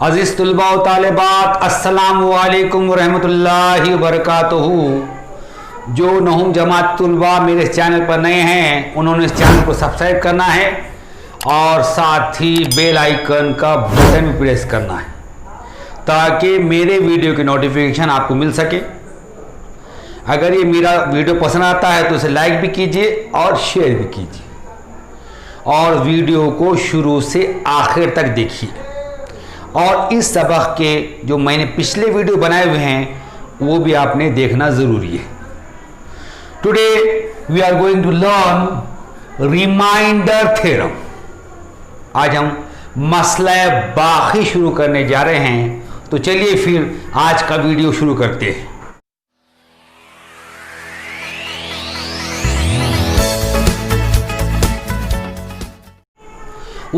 अज़ीज़ तुलबा व तालिबात, अस्सलामु अलैकुम व रहमतुल्लाहि व बरकातुहू। जो नहुम जमात तुलबा मेरे चैनल पर नए हैं उन्होंने इस चैनल को सब्सक्राइब करना है और साथ ही बेल आइकन का बटन भी प्रेस करना है ताकि मेरे वीडियो की नोटिफिकेशन आपको मिल सके। अगर ये मेरा वीडियो पसंद आता है तो इसे लाइक भी कीजिए और शेयर भी कीजिए और वीडियो को शुरू से आखिर तक देखिए। और इस सबक के जो मैंने पिछले वीडियो बनाए हुए हैं वो भी आपने देखना ज़रूरी है। Today we are going to learn remainder theorem. आज हम मसला बाकी शुरू करने जा रहे हैं, तो चलिए फिर आज का वीडियो शुरू करते हैं।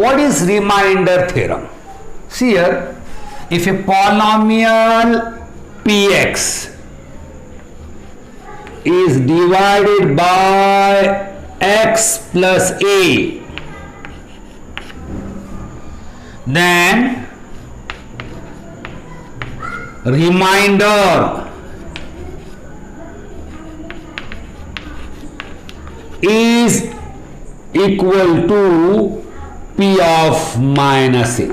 What is remainder theorem? See here, if a polynomial px is divided by x plus a, then remainder is equal to p of minus a.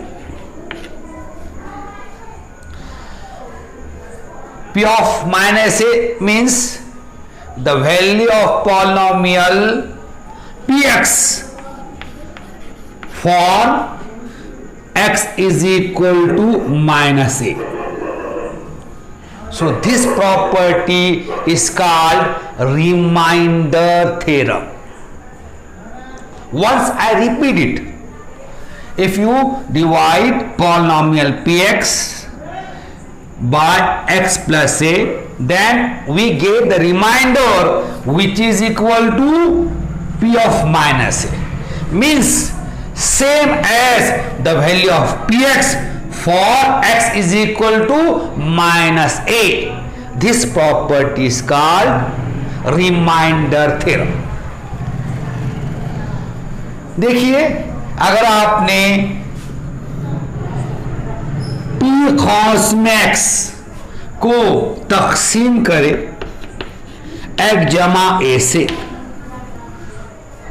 P of minus a means the value of polynomial px for x is equal to minus a. So this property is called remainder theorem. Once I repeat it, if you divide polynomial px by x plus a, then we get the remainder which is equal to p of minus a. Means same as the value of px for x is equal to minus a. This property is called remainder theorem. देखिए, अगर आपने p cos max को तकसीम करे x जमा a से,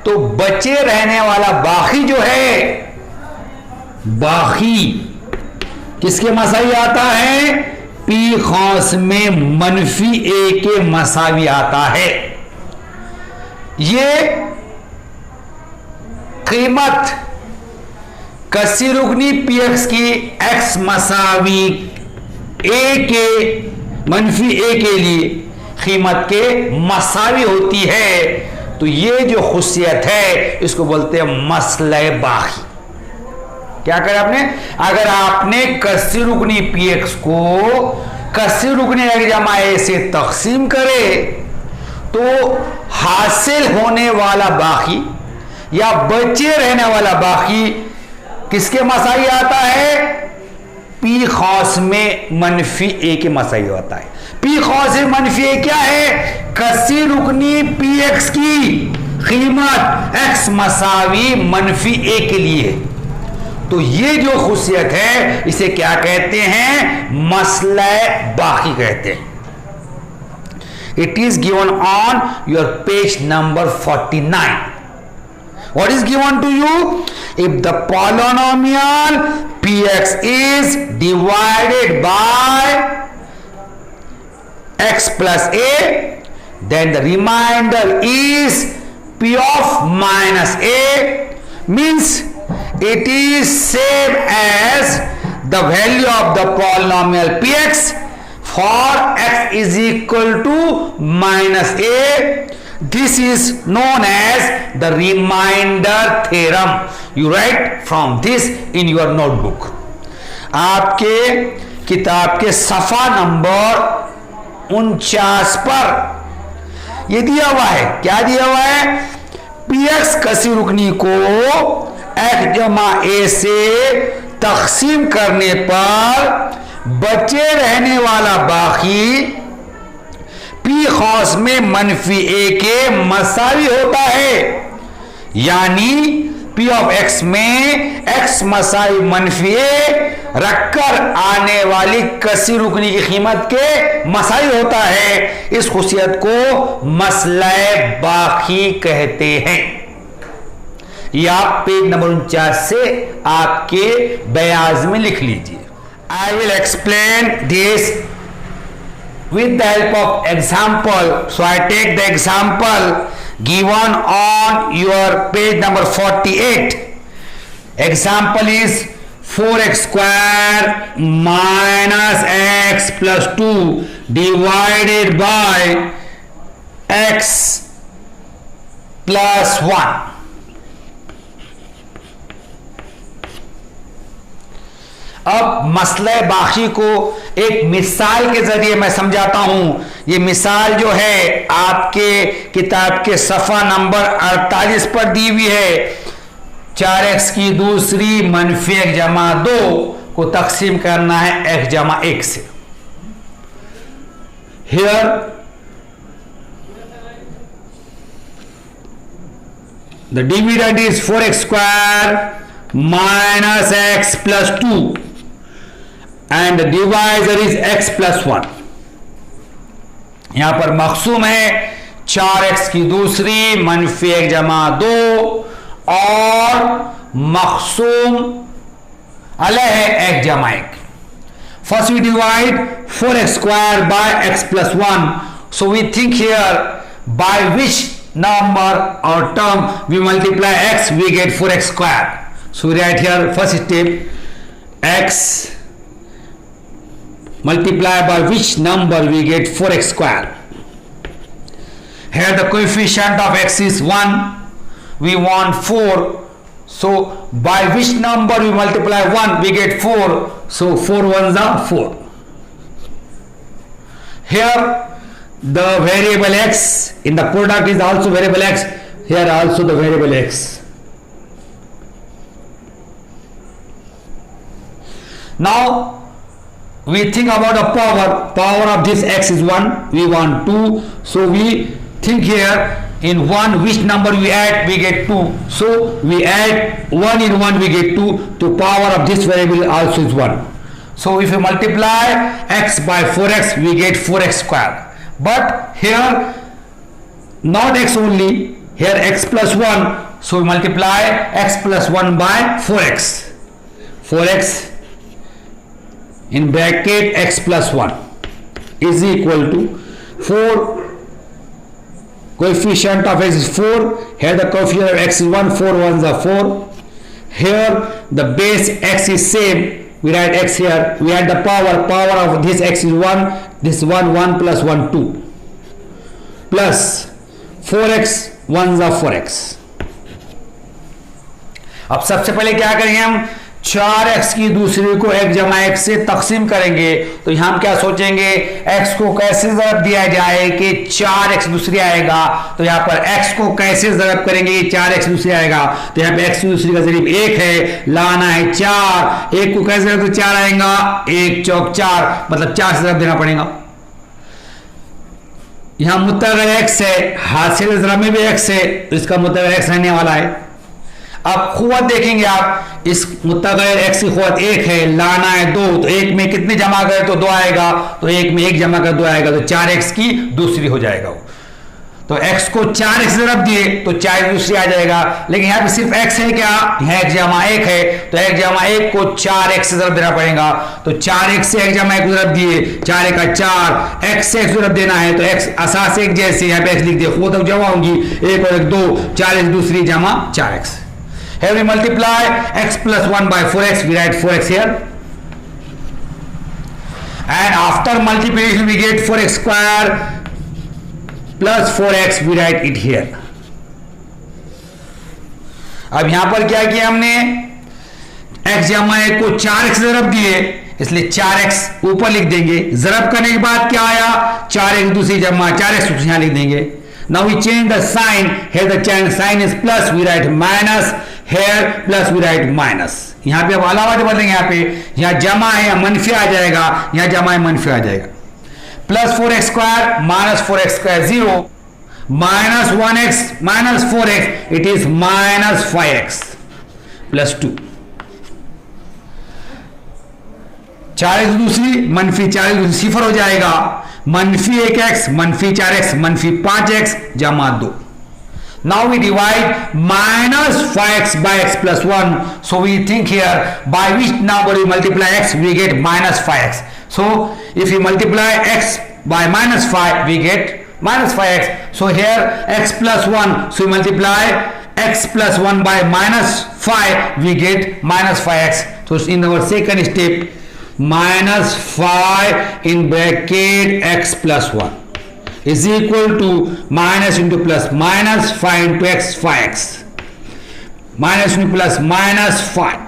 तो बचे रहने वाला बाकी जो है, बाकी किसके मसावी आता है? p cos में मनफी a के मसावी आता है। ये कीमत कसी रुकनी px की x मसावी a के मनफी a के लिए कीमत के मसावी होती है। तो ये जो खुशियत है इसको बोलते हैं मसला बाकी। क्या करें आपने? अगर आपने कसी रुकनी px को कसी रुकनी x जमा a से तकसीम करे तो हासिल होने वाला बाकी या बचे रहने वाला बाकी किसके मसाई आता है? p खौस में मनफी a के मसाई होता है। p खौस में मनफी a क्या है? कसी रुकनी px की कीमत x मसावी मनफी a के लिए। तो ये जो खुशियत है इसे क्या कहते हैं? मसला बाकी कहते हैं। It is given on your page number 49. What is given to you? If the polynomial px is divided by x plus a, then the remainder is p of minus a. Means it is same as the value of the polynomial px for x is equal to minus a. This is known as the remainder theorem. You write from this in your notebook. आपके किताब के सफ़ा number 49 पर ये दिया हुआ है। क्या दिया हुआ है? px कसी रुकनी को x जमा a से तकसीम करने पर बचे रहने वाला बाकी p खौस में मनफी a के मसावी होता है। यानी पी ऑफ एक्स में एक्स मसाई मनफी ए रखकर आने वाली कसी रुकनी की कीमत के मसाई होता है। इस खुशियत को मसला बाकी कहते हैं। यह आप पेज नंबर 49 से आपके बयाज में लिख लीजिए। I will explain this with the help of example. So I take the example given on your page number 48. Example is 4x square minus x plus 2 divided by x plus 1. अब मसले बाकी को एक मिसाल के जरिए मैं समझाता हूं। ये मिसाल जो है आपके किताब के सफ़ा नंबर 48 पर दी हुई है। 4x की दूसरी मनफी 1 जमा 2 को तकसीम करना है x जमा 1 से। Here the dividend is 4x square minus x plus 2 and the divisor is x plus 1। यहां पर मकसूम है 4x की दूसरी मनफी 1 जमा 2 और मकसूम अलग है 1 जमा 1। First we divide 4x square by x plus 1। So we think here by which number or term we multiply x we get 4x square। so we write here first step x multiply by which number we get 4x square। Here the coefficient of x is 1, we want 4, so by which number we multiply 1 we get 4, so 4 ones are 4। Here the variable x in the product is also variable x, here also the variable x। Now we think about the power of this x is 1, we want 2, so we think here in 1 which number we add we get 2, so we add 1 in 1 we get 2, to power of this variable also is 1। so if you multiply x by 4x we get 4x square, but here not x only, here x plus 1, so we multiply x plus 1 by 4x, 4x in bracket x plus 1 is equal to 4, coefficient of x is 4, here the coefficient of x is 1, 4 ones are 4, here the base x is same, we write x here, we add the power of this x is 1, this 1 plus 1 2, plus 4x ones are 4x। अब सबसे पहले क्या करेंगे हम 4x की दूसरी को 1 जमा 1 से तकसीम करेंगे। तो यहां हम क्या सोचेंगे x को कैसे ज़रब दिया जाए कि 4x दूसरी आएगा, तो यहां पर x को कैसे ज़रब करेंगे 4x दूसरी आएगा, तो यहां पे x की दूसरी का ज़रीब 1 है, लाना है 4, 1 को कैसे ज़रब तो 4 आएगा, 1 चौक 4, मतलब 4 से ज़रब देना पड़ेगा। यहां मुत्तग़िर x है, हासिल ज़रब में भी x है, तो इसका मुत्तग़िर x रहने वाला है। अब खुवत देखेंगे आप, इस मुत्तग़िर x की खुवत 1 है, लाना है 2, तो 1 में कितने जमा करें तो 2 आएगा, तो 1 में 1 जमा कर 2 आएगा, तो 4x की दूसरी हो जाएगा वो। तो x को 4x से रब दिए तो 4 दूसरी आ जाएगा, लेकिन यहाँ पे सिर्फ x है क्या, यहाँ 1 जमा 1 है, तो 1 जमा 1 को 4x से ज़रब देना पड़ेगा, तो 4x से 1 जमा 1 को ज़रब दिए, 4 1 का 4, x से x ज़रब देना है, तो x असास 1 जैसे यहाँ पे x लिख दिए, खुद तक जमा होंगी 1 और 1 2, 4x दूसरी जमा 4x। Here we multiply x plus 1 by 4x, we write 4x here, and after multiplication we get 4x square plus 4x, we write it here। अब यहां पर क्या किया हमने, x जमा 1 को 4x से ज़रब दिए, इसलिए 4x ऊपर लिख देंगे, ज़रब करने के बाद क्या आया 4x दूसरी जमा 4x यहां लिख देंगे। Now we change the sign, here the sign is plus, we write minus, here plus we write minus। यहाँ पे अब अलावा जो बदलेंगे, यहाँ पे यहाँ जमा है या मनफी आ जाएगा, यहाँ जमा है मनफी आ जाएगा। Plus 4x square minus 4x square 0, minus 1x minus 4x, it is minus 5x। Plus 2, 4 x दूसरी मनफी 4 एक्स सिफर हो जाएगा, मनफी 1x मनफी 4x मनफी 5x जमा 2. Now we divide minus 5x by x plus 1. So we think here by which number we multiply x we get minus 5x. So if we multiply x by minus 5 we get minus 5x. So here x plus 1, so we multiply x plus 1 by minus 5 we get minus 5x. So in our second step minus 5 in bracket x plus 1 is equal to minus into plus minus 5 into x 5x minus into plus minus 5.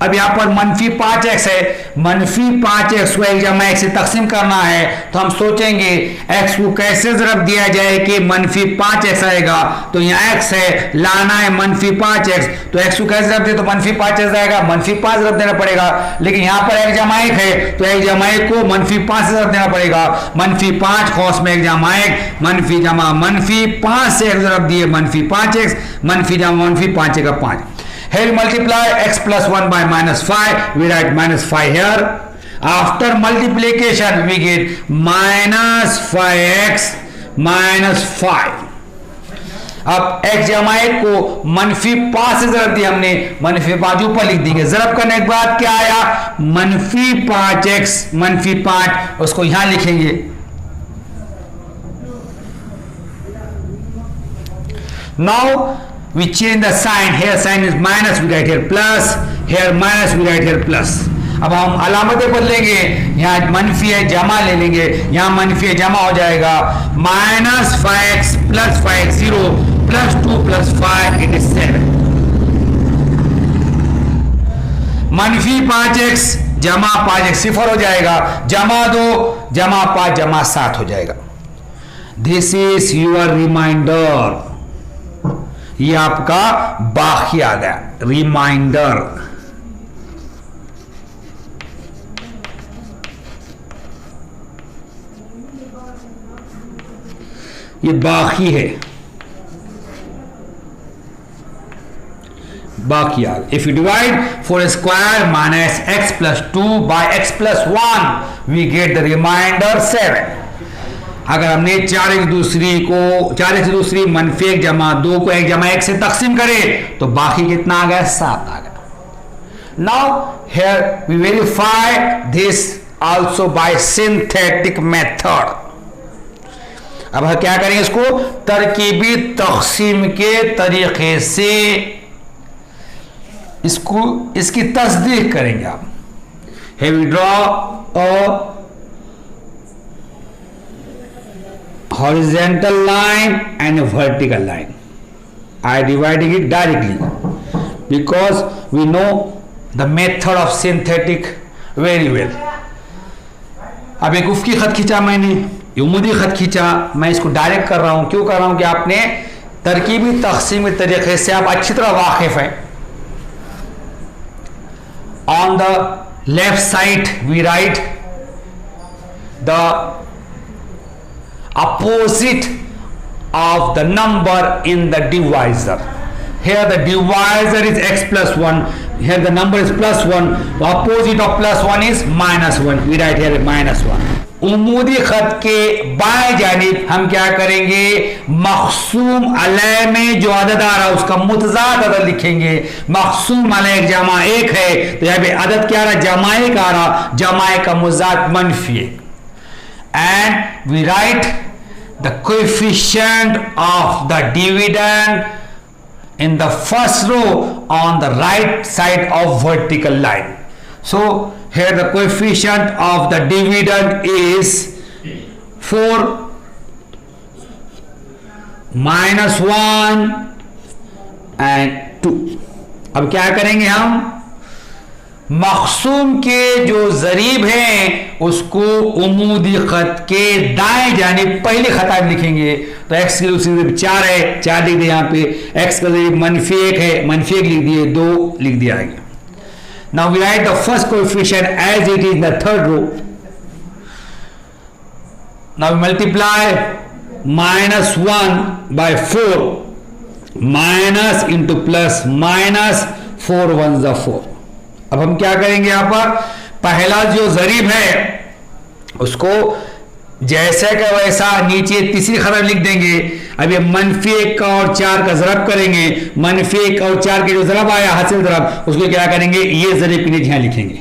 अब यहाँ पर मनफी 5x है, मनफी 5x को एक जमा 1 से तकसीम करना है, तो हम सोचेंगे x को कैसे ज़रब दिया जाए कि मनफी 5x आएगा. तो यहाँ x है, लाना है मनफी 5x, तो x को कैसे ज़रब दे तो मनफी 5x आएगा, मनफी 5 ज़रब देना पड़ेगा. लेकिन यहाँ पर एक जमा 1 है, तो एक जमा 1 को मनफी 5 से ज़रब देना पड़ेगा. मनफी 5 खौस में एक जमा 1 मनफी 5 से एक ज़रब दिए मनफी 5x मनफी जमा मनफी 5 का 5. Here we multiply x plus 1 by minus 5. We write minus 5 here. After multiplication, we get minus 5x minus 5. अब x जमा 1 को मनफी 5 से ज़रब दिया हमने, मनफी 5 ऊपर लिख देंगे. ज़रब करने के बाद क्या आया, मनफी 5x मनफी 5, उसको यहां लिखेंगे. Now we change the sign. Here sign is minus, we write here plus. Here minus, we write here plus. अब हम अलामतें बदलेंगे, यहाँ मनफी है जमा ले लेंगे, यहाँ मनफी है जमा हो जाएगा. Minus 5x plus 5 0 plus 2 plus 5 it is 7. मनफी 5x जमा 5x सिफर हो जाएगा, जमा 2 जमा 5 जमा 7 हो जाएगा. This is your remainder. ये आपका बाकी आ गया रिमाइंडर. ये बाकी है, बाकी आ गया. If you divide 4 square minus x plus 2 by x plus 1 we get the remainder 7. अगर हमने 4x दूसरी मनफी 1 जमा 2 को 1 जमा 1 से तकसीम करें तो बाकी कितना आ गया, 7 आ गया. Now here we verify this also by synthetic method. अब हम क्या करेंगे, इसको तरकीबी तकसीम के तरीके से इसकी तस्दीक करेंगे. आप here we draw a horizontal line and a vertical line. I dividing it directly because we know the method of synthetic very well. अब एक उफ़क़ी खत खींचा मैंने, उमूदी खत खींचा, मैं इसको डायरेक्ट कर रहा हूं. क्यों कर रहा हूं कि आपने तरकीबी तक़सीम के तरीके से आप अच्छी तरह वाकिफ हैं. On the left side we write the opposite of the number in the divisor. Here the divisor is x plus 1. Here the number is plus 1. The opposite of plus 1 is minus 1. We write here minus 1. उमूदी खत के बाएं जानिब हम क्या करेंगे, मखसूम अलय में जो अदद आ रहा है उसका मुतजाद अदद लिखेंगे. मखसूम अलय जमा 1 है, तो यहाँ पे अदद क्या आ रहा, जमा 1 आ रहा, जमा 1 का मुतजाद मनफी है. And we write the coefficient of the dividend in the first row on the right side of vertical line. So here the coefficient of the dividend is 4 minus 1 and 2. अब क्या करेंगे हम, मखसूम के जो जरीब हैं उसको उमूदी खत के दाएं जानिब पहले खता में लिखेंगे. तो x की जरीब 4 है, 4 लिख दिए. यहाँ पे x का जरीब मनफी 1 है, मनफी 1 लिख दिए, 2 लिख दिया गया. Now we write the first coefficient as it is in the third row. Now we multiply -1 by 4 minus into plus minus 4 1 ज़ा 4। अब हम क्या करेंगे, यहां पर पहला जो जरीब है उसको जैसे का वैसा नीचे तीसरी खबर लिख देंगे। अब ये -1 का और 4 का जरब करेंगे, -1 और 4 के जो जरब आया हासिल जरब, उसको क्या करेंगे, ये जरीब के नीचे यहां लिखेंगे।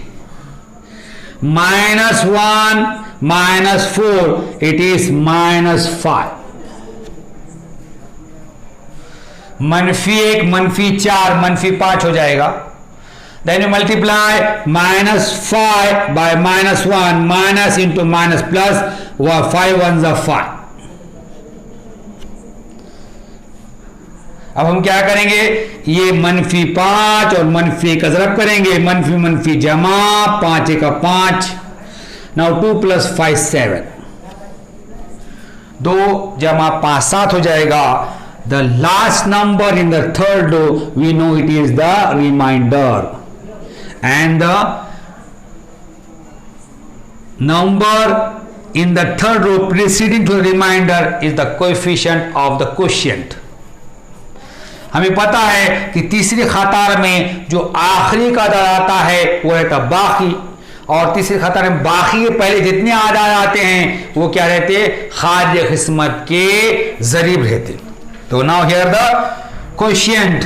-1 -4 इट इज -5। -1 -4 -5 हो जाएगा। Then you multiply -5 by -1 minus into minus plus 5 1 ज़ा 5। अब हम क्या करेंगे, ये -5 और -1 का ज़रब करेंगे, मनफी जमा 5 का 5। नाउ 2 + 5 7, 2 जमा 5 7 हो जाएगा। The last number in the third row we know it is the remainder, and the number in the third row preceding to the remainder is the coefficient of the quotient। हमें पता है कि तीसरी खतार में जो आखिरी का दर आता है वो रहता बाकी, और तीसरी खतार में बाकी के पहले जितने आदाद आते हैं वो क्या रहते, खारिज किस्मत के जरीब रहते। तो नाउ हियर द क्वोशिएंट।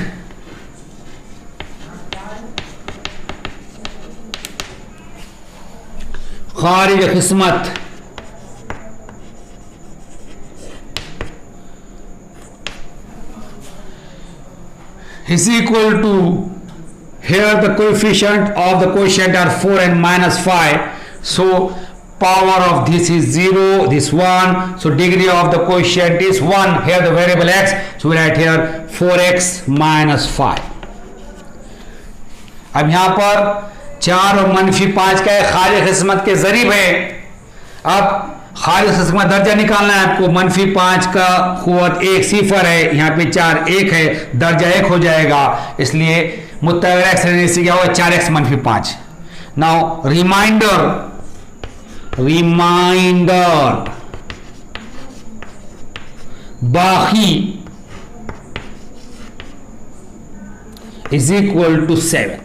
खारिज किस्मत is equal to, here the coefficient of the quotient are 4 and -5, so power of this is 0, this 1, so degree of the quotient is 1, here the variable x, so we write here 4x -5। अब यहां पर 4 और -5 का खारिज किस्मत के जरीब है। अब खारिज किस्मत दर्जा निकालना है आपको। -5 का कुव्वत 1 सिफर है, यहाँ पे 4 1 है, दर्जा 1 हो जाएगा, इसलिए मुत्तबिर एक्स रहने से क्या होगा, 4x -5। नाउ रिमाइंडर बाकी इज इक्वल टू 7।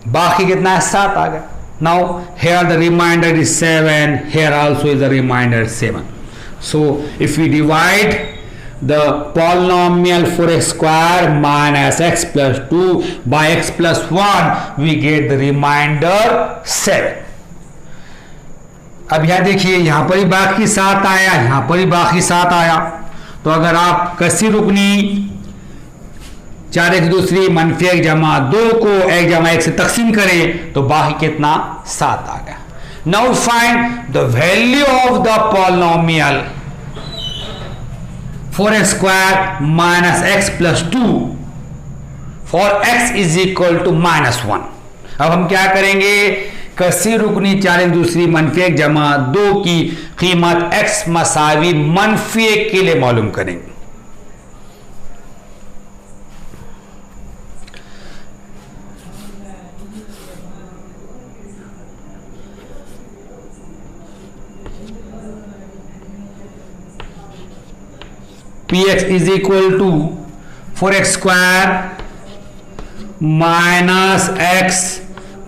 बाकी कितना है, 7 आ गया। Now here the remainder is 7, here also is the remainder 7. So if we divide the polynomial 4x square minus x plus 2 by x plus 1, we get the remainder 7. अब यहां देखिए, यहां पर ही बाकी 7 आया, यहां पर ही बाकी 7 आया। तो अगर आप कसी रुकनी 4x दूसरी -1 जमा 2 को 1 जमा 1 से तकसीम करें तो बाकी कितना, 7 आ गया। Now find the value of the polynomial 4x square minus x plus 2 for x is equal to -1। अब हम क्या करेंगे, कसी रुकनी 4x दूसरी -1 जमा 2 की कीमत x मसावी -1 के लिए मालूम करेंगे। Px is equal to 4x square minus x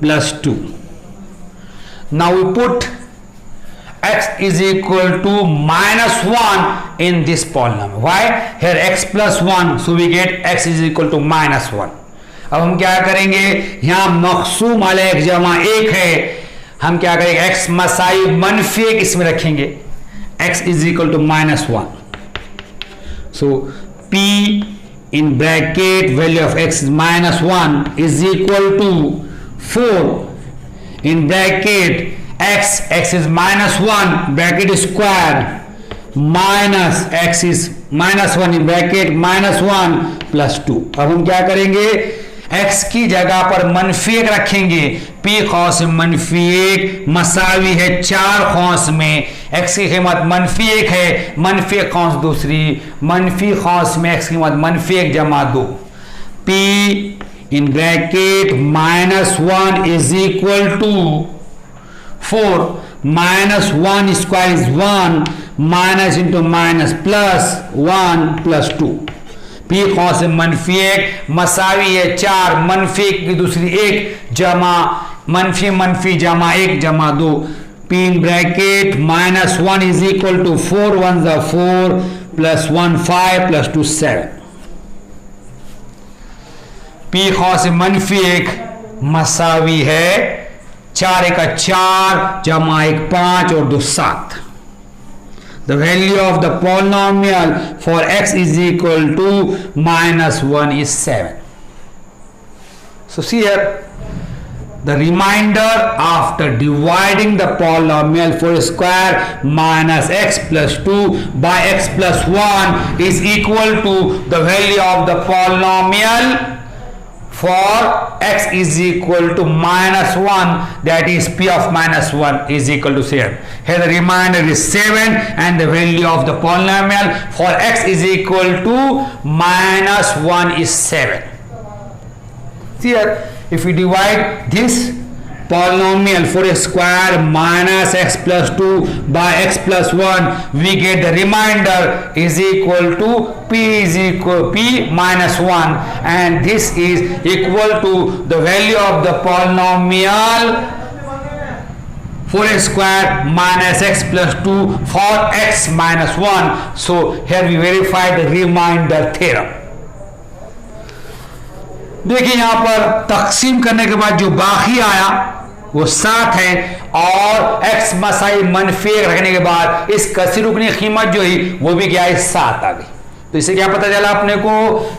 plus 2. Now we put x is equal to -1 in this polynomial. Why? Here x plus 1, so we get x is equal to -1. अब हम क्या करेंगे, यहाँ मक़सूम वाले x जमा 1 है, हम क्या करेंगे, x मसाई -1 इसमें रखेंगे, x is equal to -1. So p in bracket value of x is -1 is equal to 4 in bracket x is -1 bracket square minus x is -1 in bracket -1 plus 2। अब हम क्या करेंगे, x की जगह पर -1 रखेंगे, p खौस -1 मसावी है 4 खौस में, x की कीमत -1 है, -1 खौस दूसरी, मनफी खौस में x की कीमत -1 जमा 2, p in bracket -1 is equal to 4 -1 square is 1 minus into minus plus 1 plus 2, P कौन से मनफी 1 मसावी है 4 मनफी 1 की दूसरी 1 जमा मनफी मनफी जमा 1 जमा 2 P in bracket -1 is equal to 4 1 ज़ा 4 प्लस 1 5 प्लस 2 7। पी कौन से मनफी 1 मसावी है 4 1 का 4 जमा 1 5 और 2 7। The value of the polynomial for x is equal to -1 is 7. So see here, the remainder after dividing the polynomial 4 square minus x plus 2 by x plus 1 is equal to the value of the polynomial for x is equal to -1, that is p of -1 is equal to 7. Here the remainder is 7 and the value of the polynomial for x is equal to -1 is 7. See here, if we divide this polynomial 4 square minus x plus 2 by x plus 1, we get the remainder is equal to p minus 1, and this is equal to the value of the polynomial 4 square minus x plus 2 for x minus 1. So here we verify the remainder theorem. देखिए यहां पर तकसीम करने के बाद जो बाकी आया वो 7 है और x मसाई मनफी 1 रखने के बाद इस कसी रुकनी कीमत जो है वो भी क्या है 7 आ गई। तो इससे क्या पता चला अपने को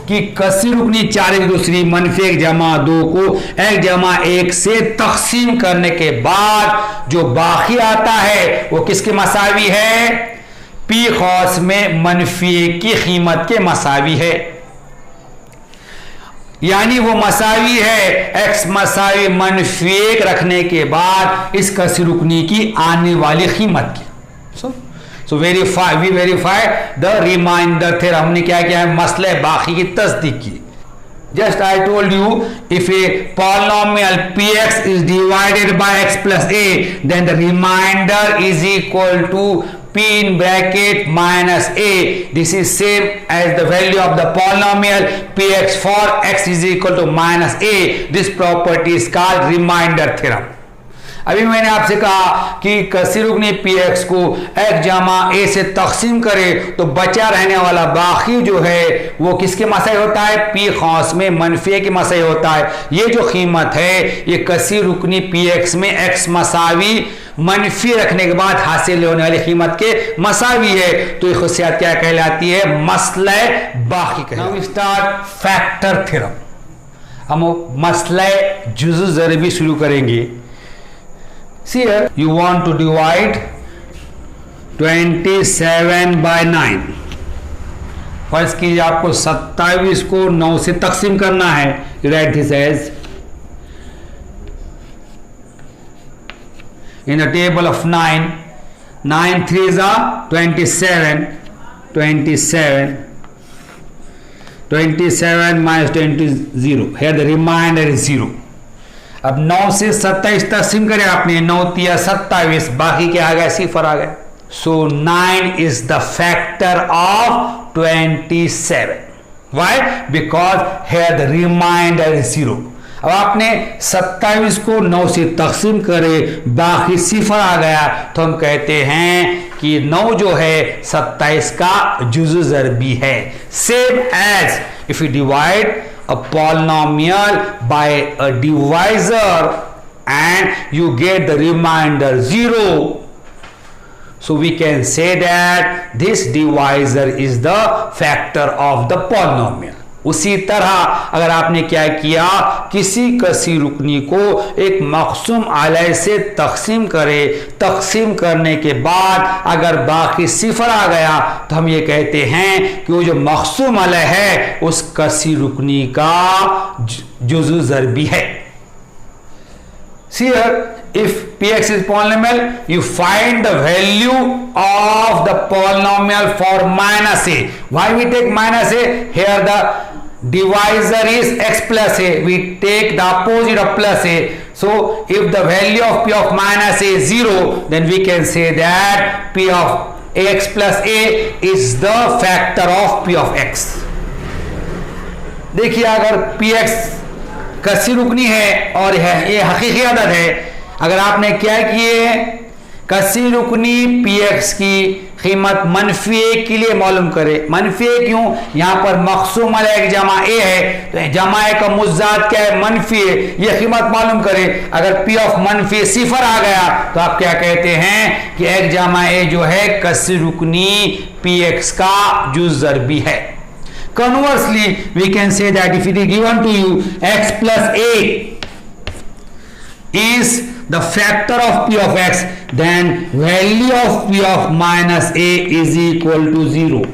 कि कसी रुकनी 4 की दूसरी मनफी 1 जमा 2 को 1 जमा 1 से तकसीम करने के बाद जो बाकी आता है वो किसके मसावी है? पी खौस में मनफी 1 की कीमत के मसावी है, यानी वो मसावी है x मसावी मनफी 1 रखने के बाद इस कसी रुकनी की आने वाली कीमत की। So we verify the remainder theorem. हमने क्या किया है? मसले बाकी की तस्दीक की। Just I told you if a polynomial px is divided by x plus a, then the remainder is equal to p in bracket minus a. This is same as the value of the polynomial px for x is equal to minus a. This property is called remainder theorem. अभी मैंने आपसे कहा कि कसी रुकनी px को x जमा a से तकसीम करे तो बचा रहने वाला बाकी जो है वो किसके मसाई होता है? p खौस में मनफी 1 के मसाई होता है। ये जो कीमत है ये कसी रुकनी px में x मसावी मनफी रखने के बाद हासिल होने वाली कीमत के मसावी है। तो ये खुशियात क्या कहलाती है? मसले बाकी कहलाती है। Start factor theorem. हम मसले जुज़ ज़रबी शुरू करेंगे। See here, you want to divide 27 by 9. फर्ज कीजिए आपको 27 को 9 से तकसीम करना है। Write this as in the table of 9, 9 3s are 27, 27 minus 20 is 0. Here the remainder is 0. अब 9 से 27 तकसीम करें आपने, 9 तिया 27, बाकी क्या आ गया? सिफर आ गया। So 9 is the factor of 27। Why? Because here the remainder is 0। अब आपने 27 को 9 से तकसीम करे बाकी सिफर आ गया तो हम कहते हैं कि 9 जो है 27 का जुज़ ज़रबी है। Same as if you divide a polynomial by a divisor and you get the remainder 0, so we can say that this divisor is the factor of the polynomial. उसी तरह अगर आपने क्या किया, किसी कसी रुकनी को एक मक़सूम अलय से तकसीम करे, तकसीम करने के बाद अगर बाकी सिफर आ गया तो हम ये कहते हैं कि वो जो मक़सूम अलय है उस कसी रुकनी का जुज़ ज़रबी है। See here, if px is polynomial, you find the value of the polynomial for minus a. Why we take minus a? Here the divisor is x plus a. We take the opposite of plus a. So if the value of p of minus a is 0, then we can say that p of x plus a is the factor of p of x. देखिए अगर P x कसी रुकनी है और ये हकीकी अदद है, अगर आपने क्या किए कसी रुकनी पी एक्स की कीमत मनफी ए के लिए मालूम करे। मनफी ए क्यों, यहां पर मखसूम अलैहि जमा ए है, तो जमा ए का मुज्जाद क्या है, मनफी ए, ये कीमत मालूम करे। अगर पी ऑफ मनफी सिफर आ गया तो आप क्या कहते हैं कि एक जमा ए जो है कसी रुकनी पी एक्स का जुज़ ज़रबी है। Conversely, we can say that if it is given to you x plus a is the factor of p of x, then value of p of minus a is equal to 0.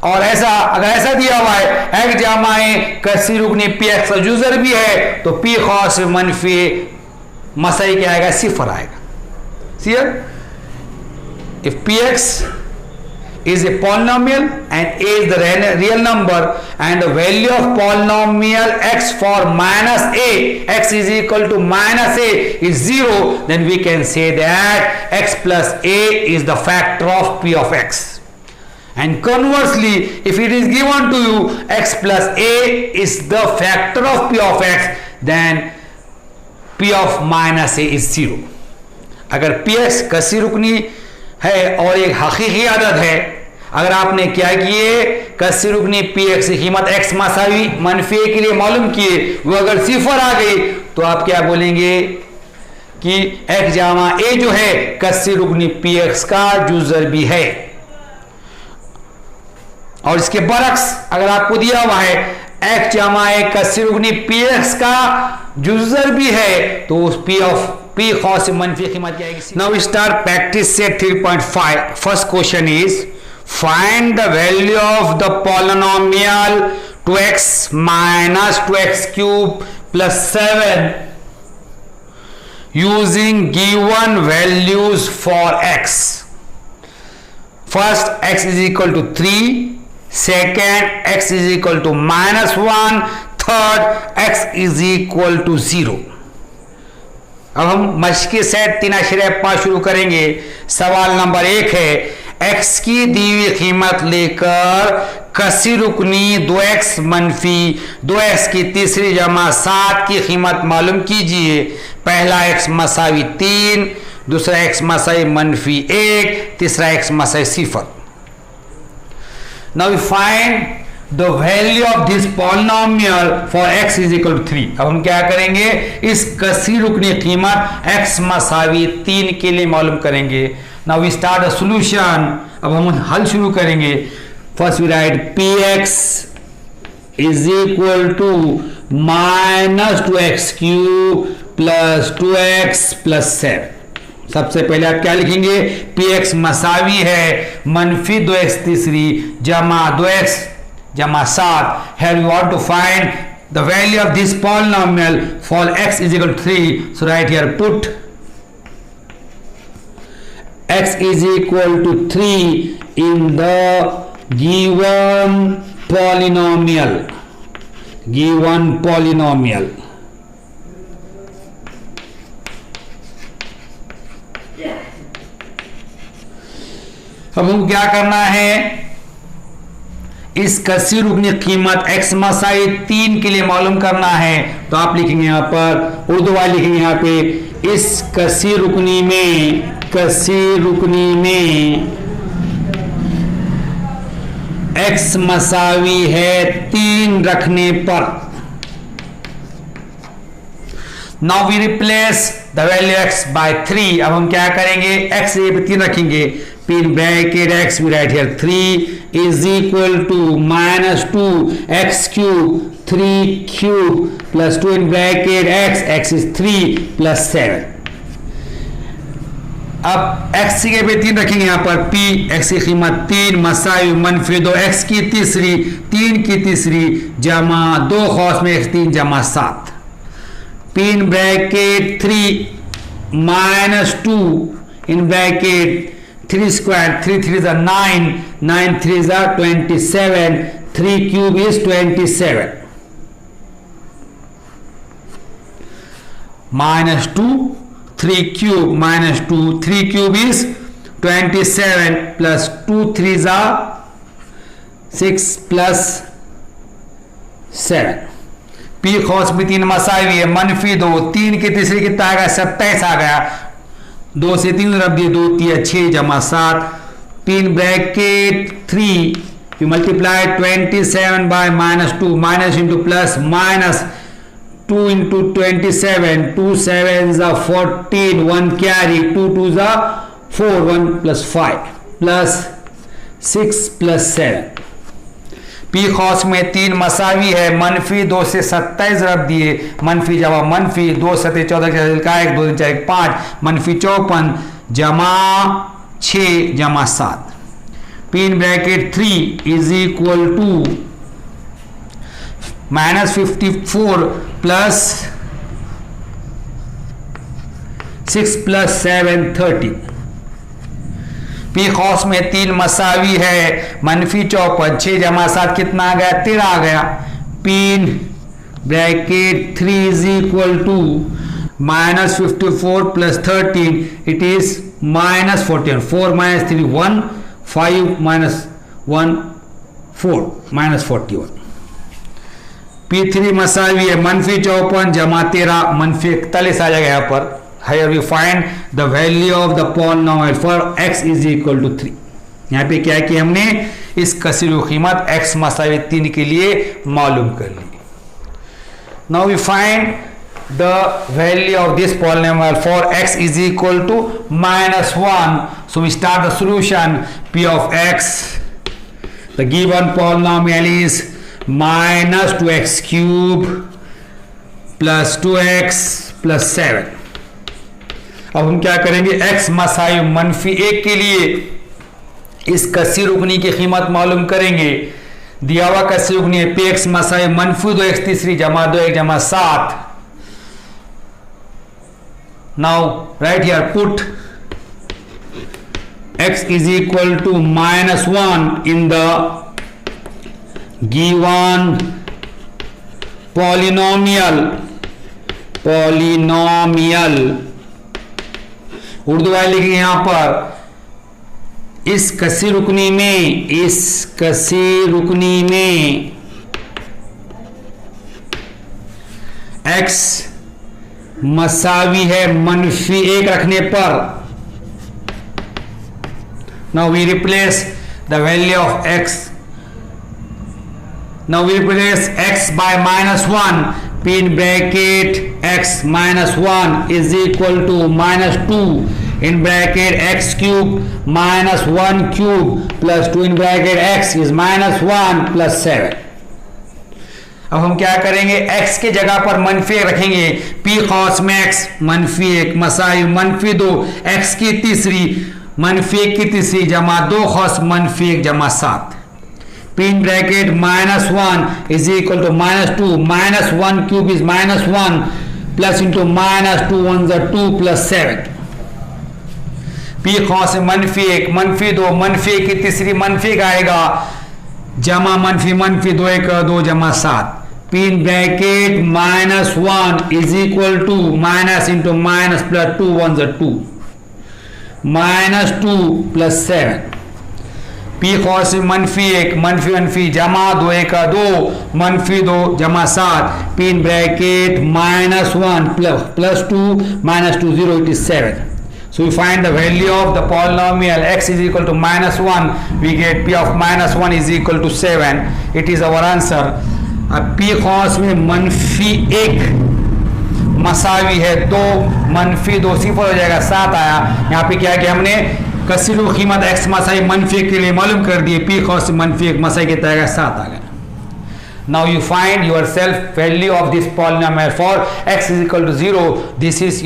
और ऐसा अगर ऐसा दिया हुआ है x जमा ए कसी रुकनी P x का जुज़ ज़रबी है, तो पी खास मनफी मसाई क्या आएगा, सिफर आएगा। See, if px is a polynomial and a is the real number and the value of polynomial x for minus a, x is equal to minus a is 0, then we can say that x plus a is the factor of p of x. And conversely, if it is given to you x plus a is the factor of p of x, then p of minus a is 0. अगर px कसी रुकनी है और एक हकीकी आदत है, अगर आपने क्या किए कसी रुकनी पी एक्स की कीमत एक्स मसावी मनफी के लिए मालूम किए, वो अगर सिफर आ गई तो आप क्या बोलेंगे कि एक्स जामा ए जो है कसी रुकनी पी एक्स का जुज़ ज़रबी है। और इसके बरक्स अगर आपको दिया हुआ है एक्स जामा ए कसी रुकनी पी एक्स का जुज़ ज़रबी है, तो उस पी ऑफ पी खास मनफी कीमत क्या आएगी। Now we start practice set 3.5। First question is find the value of the polynomial 2x minus 2x cube plus 7 using given values for x. First, x is equal to 3, second x is equal to minus 1, third x is equal to 0. अब हम मश्की set 3.5 शुरू करेंगे। सवाल number 1 है x की दी हुई कीमत लेकर कसी रुकनी 2x मनफी 2x की तीसरी जमा 7 की कीमत मालूम कीजिए। पहला x मसावी 3, दूसरा x मसावी मनफी 1, तीसरा x मसावी 0। Now we find the value of this polynomial for x is equal to 3। अब हम क्या करेंगे, इस कसी रुकनी कीमत x मसावी 3 के लिए मालूम करेंगे। Now we start a solution. अब हम हल शुरू करेंगे। First we write P X is equal to minus 2x cube plus 2x plus 7। सबसे पहले आप क्या लिखेंगे, पी एक्स मसावी है मनफी 2x तीसरी जमा 2x जमा 7। Here we want to find the value of this polynomial for x is equal to 3. So right here put x is equal to 3 in the given polynomial. अब हम क्या करना है, इस कसी रुकनी कीमत x मसाई 3 के लिए मालूम करना है। तो आप लिखेंगे यहां पर उर्दू वाले लिखेंगे यहां पे, इस कसी रुकनी में x मसावी है 3 रखने पर। Now we replace the value x by 3। अब हम क्या करेंगे, x ये 3 रखेंगे, P in bracket x we write here 3 is equal to minus 2x cube 3 cube plus 2 in bracket x is 3 plus 7। अब x के पे 3 रखेंगे यहां पर, p x की कीमत 3 मसाई मनफी 2 x की तीसरी 3 की तीसरी जमा 2 खौस में x 3 जमा 7 P in bracket 3 minus 2 in bracket 3 square 3 3 is 9 9 3 is 27 3 cube is 27 minus 2 3 cube minus 2 3 cube is 27 plus 2 3s are 6 plus 7। P खौस में 3 मसावी है, -2, 3 की तीसरी कितना आ गया 27 आ गया, 2 से 3 रब दिए, 2 3 6 जमा 7, 3 bracket 3 you multiply 27 by -2, minus into plus, minus 2 into 27, 2 7s are 14, 1 carry, 2 2s are 4, 1 plus 5 plus 6 plus 7। P खौस में 3 मसावी है, -2 से 27 रब दिए, मनफी जमा मनफी, 2 7 14 का 1 2 4 5, -54 जमा 6 जमा 7, P in bracket 3 is equal to -54 plus 6 plus 7 30। P खौस में 3 मसावी है, -54, 6 जमा 7 कितना आ गया 13 आ गया, P in bracket 3 is equal to -54 plus 13, it is -14, 4 - 3 1, 5 - 1 4, -41। P3 मसावी है, -54 जमा 13, -41 आ जाएगा यहाँ पर। Here we find the value of the polynomial for x is equal to 3। यहाँ पे क्या है कि हमने इस कसीर की कीमत x मसावी 3 के लिए मालूम कर ली। Now we find the value of this polynomial for x is equal to -1. So we start the solution. P of x, the given polynomial is -2x cube plus 2x plus 7। अब हम क्या करेंगे, x Masai -1 के लिए इस कसीर रुकनी की कीमत मालूम करेंगे। दिया हुआ कसीर रुकनी है px मसाई -2x तीसरी जमा 2 1 जमा 7। Now right here put x is equal to -1 in the given polynomial Urdu वाले लिखेंगे यहां पर इस कसीर रुकनी में x मसावी है -1 रखने पर। Now we replace the value of x. Now we replace x by -1. Pin bracket x -1 is equal to -2 in bracket x cube -1 cube plus 2 in bracket x is -1 plus 7। अब हम क्या करेंगे, x के जगह पर -1 रखेंगे। p खौस में x -1 मसाई -2, x की तीसरी -1 की तीसरी जमा 2 खौस -1 जमा 7। P in bracket -1 is equal to -2, -1 cube is -1 plus into -2 1 2 plus 7। P खौस से -1 -2 -1 की तीसरी -1 आएगा जमा -2 1 2 जमा 7। P in bracket -1 is equal to minus into minus plus 2 1 2 -2 plus 7। P खौस से -1 जमा 2 1 2 -2 जमा 7। P in bracket -1 plus 2 -2 0 it is 7। So we find the value of the polynomial x is equal to -1. We get p of -1 is equal to 7. It is our answer. अब p खौस में -1 मसावी है तो -2 सिफर हो जाएगा 7 आया। यहाँ पे क्या है कि हमने कसीर कीमत x मसाई -1 के लिए मालूम कर दिए। p खौस से -1 मसाई के तहत 7 आ गया। Now you find yourself value of this polynomial for x is equal to 0. This is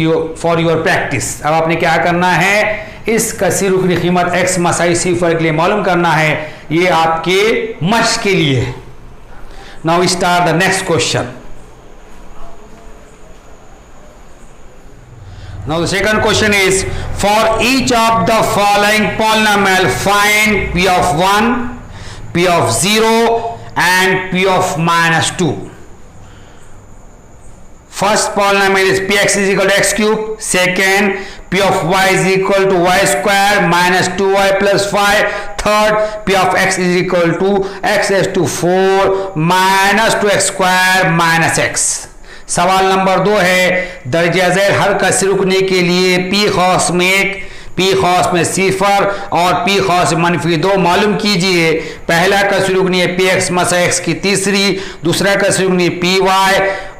for your practice. अब आपने क्या करना है, इस कसीर की कीमत x मसाई सिफर के लिए मालूम करना है। ये आपके मश्क के लिए है। Now we start the next question. Now the second question is, for each of the following polynomial find p of 1, p of 0 and p of -2. First polynomial is px is equal to x cube. Second, p of y is equal to y square minus 2y plus 5. Third p of x is equal to x raise to 4 minus 2x square minus x। सवाल नंबर 2 है दर्जा झैल हर कसी रुकने के लिए p खौस में सिफर और p खौस में -2 मालूम कीजिए। पहला कसी रुकनी है px मसाई x की तीसरी, दूसरा कसी रुकनी है py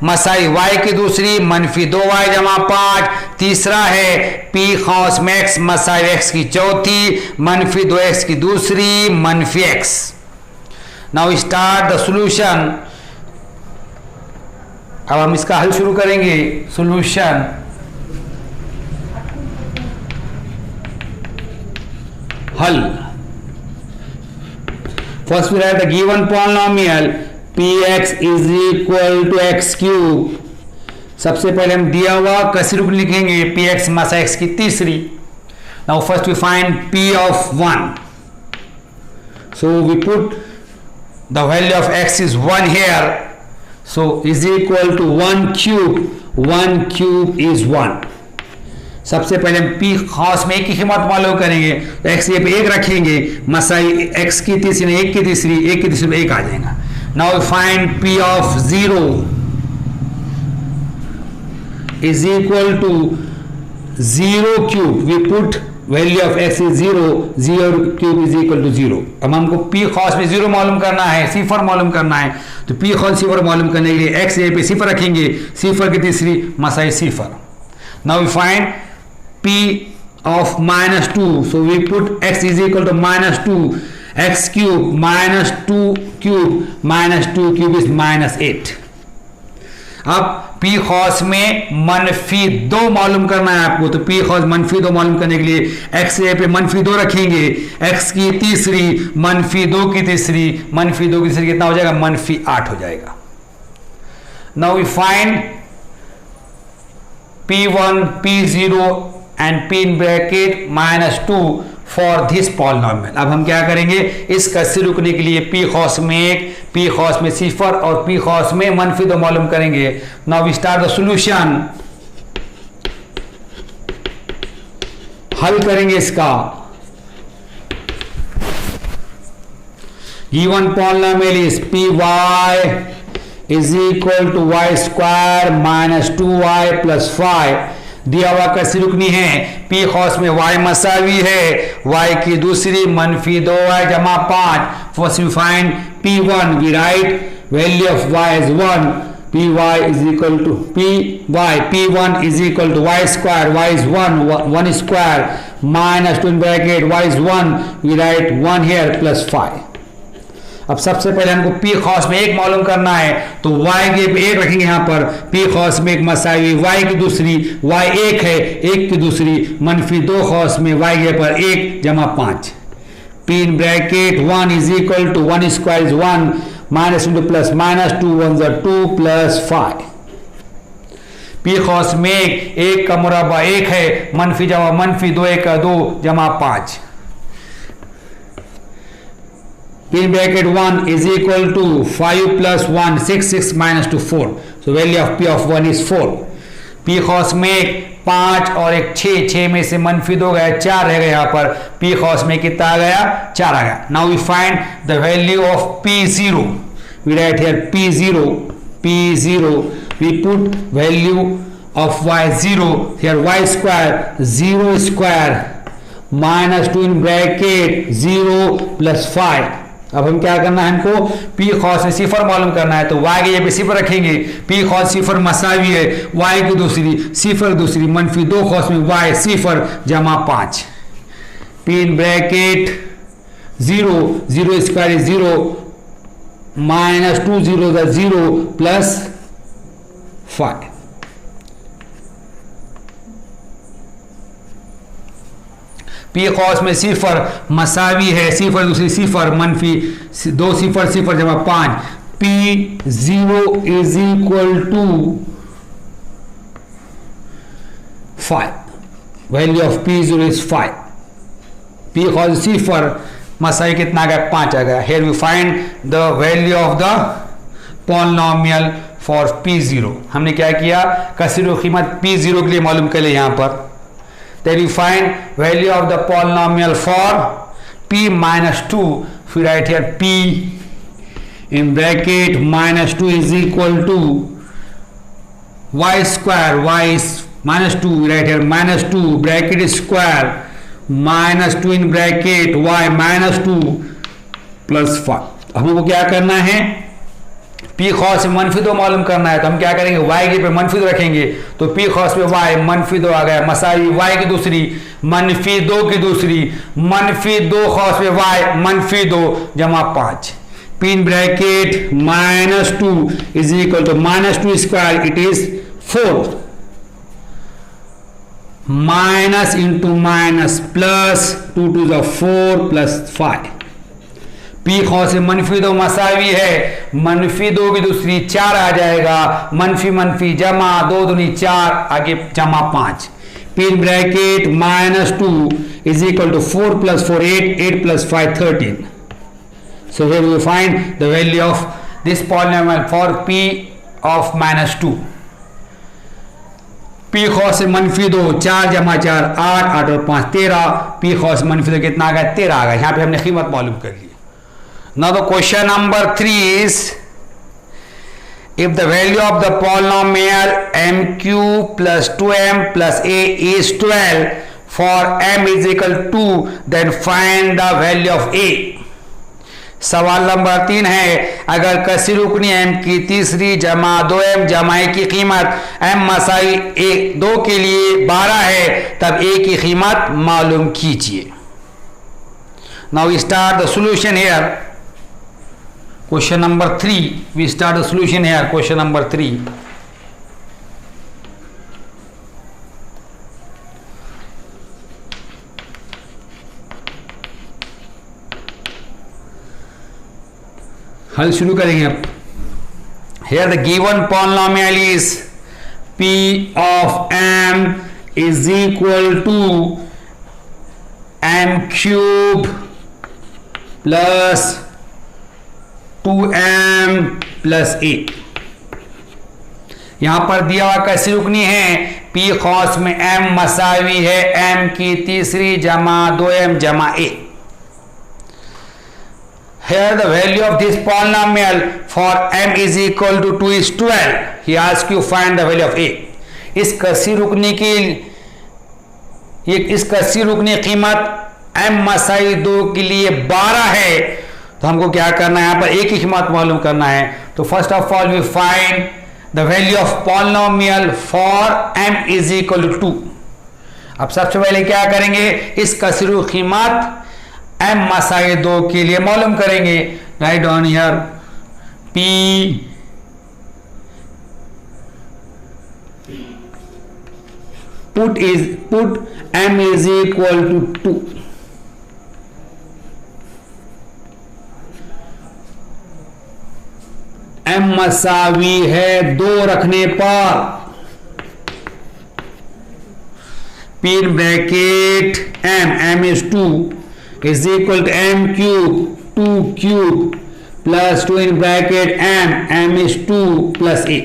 मसाई y की दूसरी -2y जमा 5, तीसरा है p खौस में x मसाई x की चौथी -2x की दूसरी -x। Now start the solution. अब हम इसका हल शुरू करेंगे। सॉल्यूशन हल। First we write the given polynomial px is equal to x cube. सबसे पहले हम दिया हुआ कसी रुकनी लिखेंगे px मासा x की तीसरी। Now first we find p of 1, so we put the value of x is 1 here, so is equal to 1 cube is 1। सबसे पहले हम p खास में एक की कीमत मालूम करेंगे तो x ये पे 1 रखेंगे, मसाई x की तीसरी 1 की तीसरी 1 आ जाएगा। Now we find p of 0 is equal to 0 cube. We put value of x is 0 cube is equal to 0। अब हमको p खास में 0 मालूम करना है, सिफर मालूम करना है, तो p खास सिफर मालूम करने के लिए x ये पे सिफर रखेंगे, सिफर की तीसरी मसाई सिफर। Now we find p of -2, so we put x is equal to -2, x cube minus 2 cube is -8। अब p खौस में -2 मालूम करना है आपको, तो p खौस -2 मालूम करने के लिए x पे -2 रखेंगे, x की तीसरी -2 की तीसरी कितना हो जाएगा -8 हो जाएगा। Now we find p1 p0 and p in bracket -2 for this polynomial। अब हम क्या करेंगे, इस कसी रुकने के लिए p खौस में 1, p खौस में सिफर और p खौस में -2 मालूम करेंगे। Now we start the solution. हल करेंगे इसका। Given polynomial is py is equal to y square -2y plus 5। दिया हुआ कसी रुकनी है p खौस में y मसावी है, y की दूसरी -2y जमा 5। First we find p1, we write value of y is 1, py is equal to p1 is equal to y square, y is 1 square -2 in bracket y is 1, we write 1 here plus 5। अब सबसे पहले हमको p खौस में 1 मालूम करना है, तो y के 1 रखेंगे यहाँ पर, p खौस में 1 मसावी y की दूसरी, y 1 है 1 की दूसरी -2 खौस में y के पर 1 जमा 5। p in bracket 1 is equal to 1 square is 1 -2 plus -2 1 2 plus 5। p खौस में 1 का मुरब्बा 1 है, मनफी जमा मनफी 2 1 का 2 जमा 5। p in bracket 1 is equal to 5 plus 1 6 minus 2 4, so value of p of 1 is 4। p खौस में 5 और 1 6 में से -2 गया 4 रहेगा, यहाँ पर p खौस में कितना आ गया 4 आ गया। Now we find the value of p0, we write here p0 we put value of y0 here y square 0 square -2 in bracket 0 plus 5। अब हम क्या करना है, हमको p खौस में सिफर मालूम करना है, तो y के ये पे सिफर रखेंगे, p खौस सिफर मसावी है, y की दूसरी सिफर दूसरी -2 खौस में y सिफर जमा 5। p in bracket 0 square is 0 -2 0 plus 5। p खौस में सिफर मसावी है, सिफर दूसरी सिफर -2 सिफर जमा 5। p0 is equal to 5, value of p0 is 5। p खौस सिफर मसावी कितना आ गया 5 आ गया। Here we find the value of the polynomial for p0। हमने क्या किया, कसीर कीमत p0 के लिए मालूम कर ले यहाँ पर। Then we find value of the polynomial for p minus 2, फिर right here p in bracket minus 2 is equal to y square, y is minus 2, right here minus 2 bracket is square minus 2 in bracket y minus 2 plus 5। हमको क्या करना है, p cos में मनफी 2 मालूम करना है, तो हम क्या करेंगे y के पे मनफी 2 रखेंगे, तो p cos पे y मनफी 2 आ गया, मसावी y की दूसरी मनफी 2 की दूसरी मनफी 2 cos पे y मनफी 2 जमा 5, p in bracket minus 2 is equal to minus 2 square, it is 4 minus into minus plus 2 to the 4 plus 5। p cos से मनफी 2 मसावी है, मनफी 2 की दूसरी 4 आ जाएगा, मनफी मनफी जमा 2 दूनी 4 आगे जमा 5, p in bracket minus 2 is equal to 4 plus 4 8, 8 plus 5 13। So here we find the value of this polynomial for p of minus 2। p cos से मनफी 2 4 जमा 4 8, 8 और 5 13, p cos मनफी 2 कितना आ गया 13 आ गया, यहाँ पे हमने कीमत मालूम कर ली। Now the question number 3 is, if the value of the polynomial mq plus 2m plus a is 12 for m is equal to 2, then find the value of a। सवाल नंबर 3 है, अगर कसी रुकनी m की तीसरी जमा 2m जमा a की कीमत m मसाई 2 के लिए 12 है, तब a की कीमत मालूम कीजिए। Now we start the solution here। Question number 3, we start the solution here, question number 3। हल शुरू करेंगे अब। Here the given polynomial is p of m is equal to m cube plus 2m plus a। यहां पर दिया हुआ कैसी रुकनी है, p cos में m मसावी है m की तीसरी जमा 2m जमा a। Here the value of this polynomial for m is equal to 2 is 12। He asks you find the value of a। इस कसी रुकनी की इस कसी रुकनी कीमत m मसाई 2 के लिए 12 है, तो हमको क्या करना है, यहाँ पर एक ही कीमत मालूम करना है। तो first of all we find the value of polynomial for m is equal to 2। अब सबसे पहले क्या करेंगे, इस कसीरू कीमत m मसाई 2 के लिए मालूम करेंगे। Right on here p put m is equal to 2। m मसावी है 2 रखने पर p in bracket m is 2 is equal to m cube 2 cube plus 2 in bracket m is 2 plus a।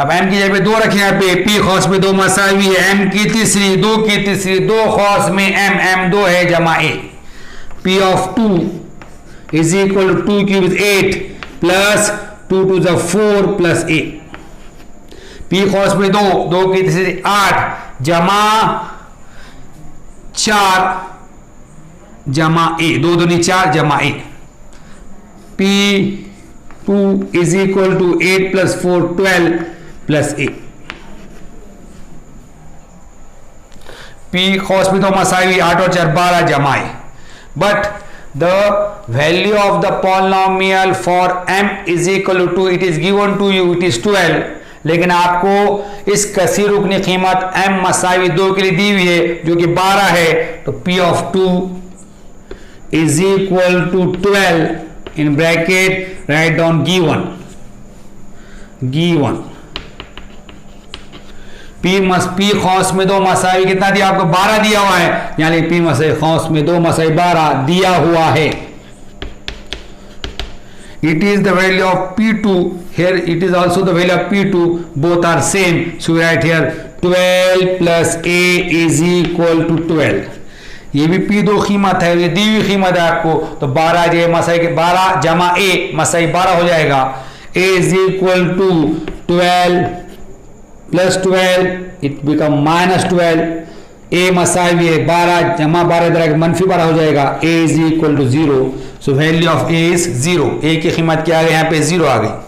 अब m की जगह 2 रखें यहाँ पे, p cos में 2 मसावी है, m की तीसरी 2 की तीसरी 2 cos में m 2 है जमा a। p of 2 is equal to 2 cube is 8 plus 2 to the 4 plus a। p cos में 2 की तीसरी 8 जमा 4 जमा a, 2 दूनी 4 जमा a। p 2 is equal to 8 plus 4 12 plus a। p cos में 2 मसावी 8 और 4 12 जमा a। But the value of the polynomial for m is equal to 2, it is given to you, it is 12। लेकिन आपको इस कसी रुकनी कीमत m मसावी 2 के लिए दी हुई है जो कि 12 है, तो p of 2 is equal to 12 in bracket write down given p cos में 2 मसाई कितना दिया आपको 12 दिया हुआ है, यानी p मसाई cos में 2 मसाई 12 दिया हुआ है। it is the value of p2, here it is also the value of p2, both are same, so we write here 12 plus a is equal to 12। ये भी P2 कीमत है, ये दी हुई कीमत है आपको, तो 12 जे मसाई के 12 जमा ए मसाई 12 हो जाएगा। A is equal to 12 plus 12 it become minus 12। A मसाई है 12 जमा 12 इधर मनफी 12 हो जाएगा। A is equal to 0, so value of A is 0। A की कीमत क्या आ गई, यहाँ पे 0 आ गई।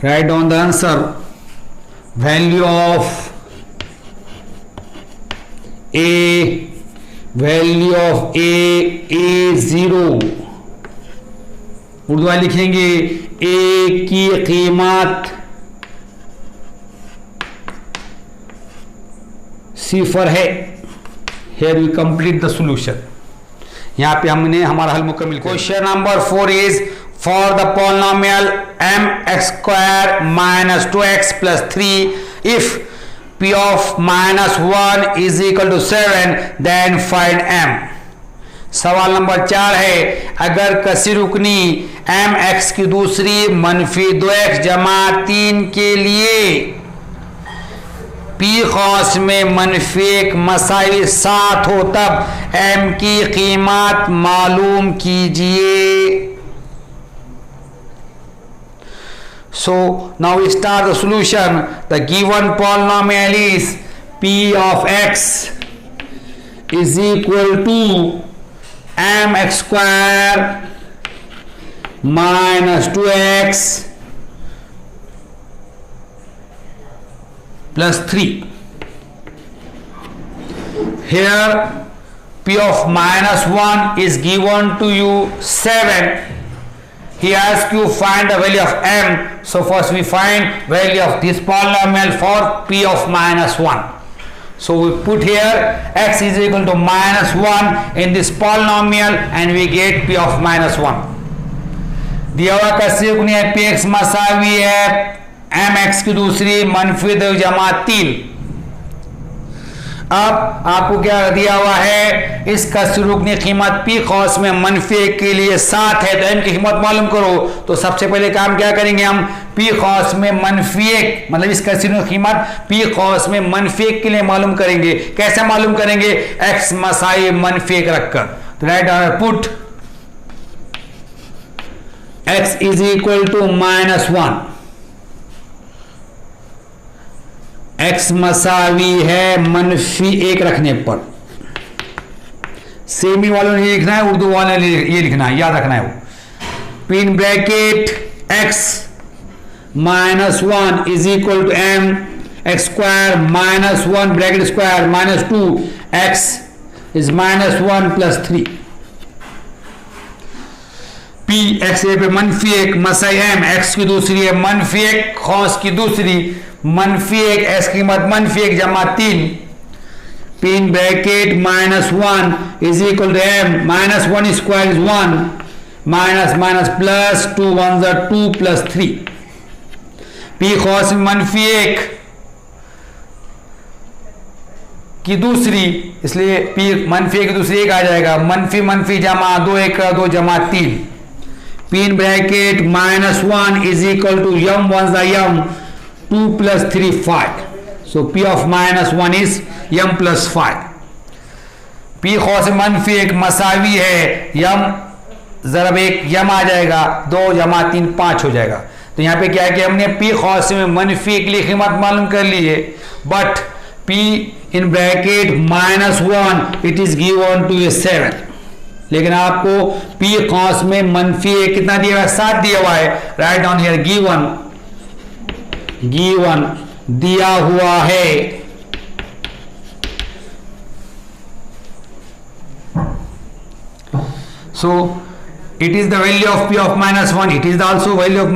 Write down the answer, value of A, value of A 0। Urdu में लिखेंगे A की कीमत सिफर है। Here we complete the solution। यहाँ पे हमने हमारा हल मुकम्मल। Question number 4 is for the polynomial mx² minus 2x plus 3 if p of -1 is equal to 7 then find m। सवाल नंबर 4 है, अगर कसी रुकनी mx की दूसरी मनफी 2x जमा 3 के लिए p खौस में मनफी 1 मसाई 7 हो तब m की कीमत मालूम कीजिए। So now we start the solution। The given polynomial is p of x is equal to mx² minus 2x plus 3। Here p of -1 is given to you 7। He asks you find the value of m, so first we find value of this polynomial for p of -1। So we put here x is equal to -1 in this polynomial and we get p of -1। दिया हुआ कसी रुकनी है px मसावी है mx की दूसरी मनफी 2 जमा 3। अब आपको क्या दिया हुआ है, इस कसी रुकनी कीमत p खौस में मनफी 1 के लिए 7 है, तो m की कीमत मालूम करो। तो सबसे पहले काम क्या करेंगे, हम p खौस में मनफी 1 मतलब इस कसी रुकनी कीमत p खौस में मनफी 1 के लिए मालूम करेंगे। कैसे मालूम करेंगे, x मसाई मनफी 1 रखकर। तो right put x is equal to -1, x मसावी है मनफी 1 रखने पर। सेमी वालों ने ये लिखना है, उर्दू वाले ने ये लिखना है, याद रखना है वो। P in bracket x -1 is equal to m x² -1 bracket square -2 x is -1 plus 3। p x पे मनफी 1 मसाई m x की दूसरी है मनफी 1 खौस की दूसरी मनफी 1 x की कीमत मनफी 1 जमा 3। P in bracket -1 is equal to m -1 square is 1 minus minus plus 2 1 2 plus 3। p खौस में मनफी 1 की दूसरी, इसलिए p मनफी 1 की दूसरी 1 आ जाएगा। मनफी मनफी जमा 2 1 2 जमा 3। P in bracket -1 is equal to m 1 m 2 plus 3 5। So p of -1 is m plus 5। p खौस मनफी 1 मसावी है m जरब 1 m आ जाएगा, 2 जमा 3 5 हो जाएगा। तो यहाँ पे क्या है कि हमने p खौस में मनफी 1 के लिए कीमत मालूम कर ली है, but p in bracket -1 it is given to 7। लेकिन आपको p खौस में मनफी 1 कितना दिया हुआ है, 7 दिया हुआ है। राइट डाउन हियर गिवन दिया हुआ है। So it is the value of p of -1, it is the also value of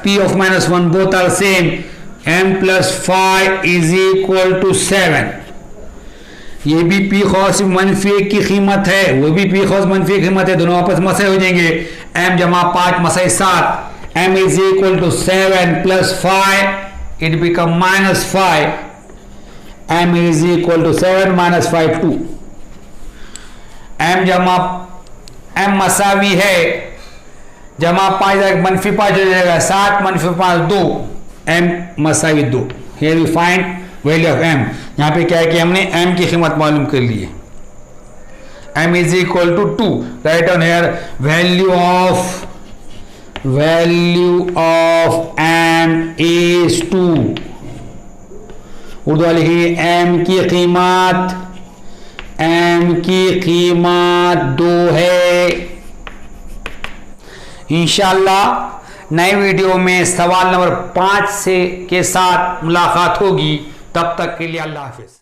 p of -1, both are same। m plus 5 is equal to 7। ये भी p खौस मनफी 1 की कीमत है, वो भी p खौस मनफी 1 की कीमत है, दोनों आपस में मसाई हो जाएंगे। m जमा 5 Masai 7, m is equal to 7 plus 5 it become -5। m is equal to 7 minus 5 2। m जमा m मसावी है जमा 5 मनफी 5 हो जाएगा, 7 मनफी 5 2, m मसावी 2। Here we find value of M, यहाँ पे क्या है कि हमने एम की कीमत मालूम कर ली है, m is equal to 2, right on here value of m is 2, Urdu वाले लिखिए m की कीमत 2 है। इंशाअल्लाह नए वीडियो में सवाल नंबर 5 के साथ मुलाकात होगी, तब तक के लिए अल्लाह हाफिज।